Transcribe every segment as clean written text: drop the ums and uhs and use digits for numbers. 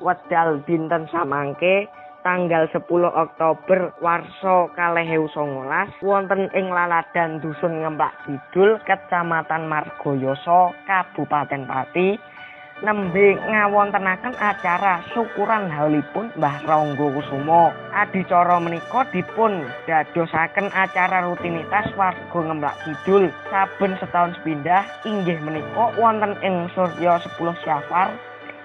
wedal dinten samangke tanggal 10 Oktober warsa 2019 wonten ing laladan Dusun Ngemplak Kidul, Kecamatan Margayasa, Kabupaten Pati, nembe ngawontenaken acara syukuran haulipun Mbah Rangga Kusuma. Adicara menika dipun dadosaken acara rutinitas warga Ngemplak Kidul saben setahun sepindah inggih menika wonten ing Surya 10 Syafar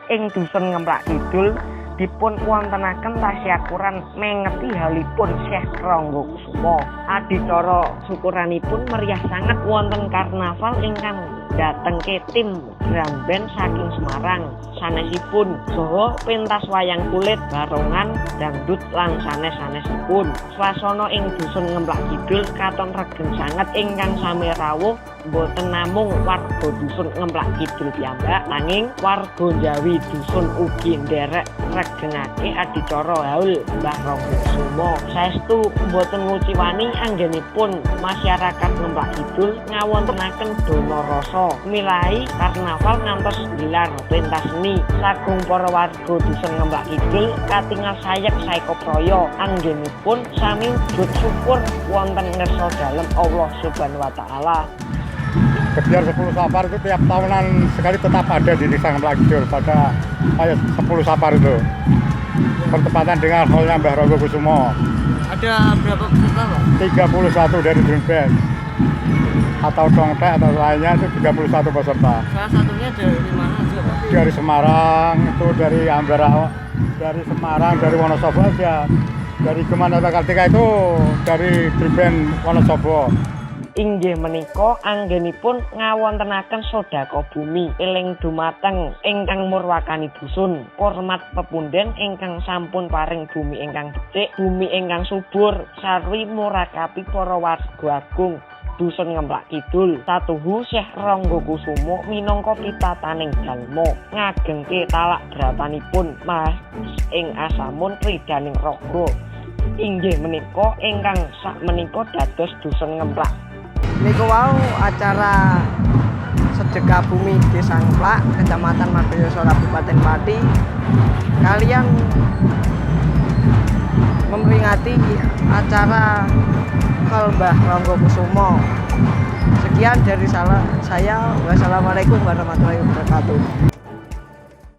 ing Dusun Ngemplak Kidul dipun wontenaken tasyakuran mengeti halipun Syekh Rangga Kusuma. Adicara syukuranipun meriah sanget wonten karnaval ingkang datengke tim drum band saking Semarang sanesipun saha pentas wayang kulit, barongan, dangdut lan sanes-sanesipun. Swasana ing Dusun Ngemplak Kidul katon regen sanget ingkang sami rawuh boten namung warga Dusun Ngemplak Kidul piyambak nanging warga Jawi dusun ugi nderek regengake adicara haul Mbah Rangga Kusuma. Saestu boten nguciwani anggenipun masyarakat Ngemplak Kidul ngawontenaken dana rasa milahi karnaval ngantos gelar pentas seni sagung para warga Dusun Ngemplak Kidul katingal sayek saekapraya anggenipun sami wujud syukur wonten ngersa dalem Allah Subhanahu wa taala. Gebyar 10 Safar itu tiap tahunan sekali tetap ada di Desa Ngemplak Kidul pada 10 Safar itu. Bertepatan dengan haulnya Mbah Rangga Kusuma. Ada berapa peserta, Pak? 31 dari drum band atau dongtek atau lainnya itu 31 peserta. Salah satunya dari mana aja, Pak? Dari Semarang, itu dari Ambarawa, dari Semarang, dari Wonosobo aja. Dari Kemana Kartika itu dari drum band Wonosobo. Inggih menika anggenipun ngawontenaken sedekah bumi eling dumateng ingkang murwakani dusun, hormat pepunden ingkang sampun paring bumi ingkang becik, bumi ingkang subur, sarwi murakapi para warga agung Dusun Ngemplak Kidul. Satuhu Syekh Rangga Kusuma minangka pitataning jalma ngagengke talak dratanipun mas ing asamun ridaning raga. Inggih menika ingkang sakmenika dados Dusun Ngemplak. Niku wau acara sedekah bumi Desa Ngemplak, Kecamatan Margayasa, Kabupaten Pati. Kalian memperingati acara Haul Mbah Rangga Kusuma. Sekian dari saya. Wassalamualaikum warahmatullahi wabarakatuh.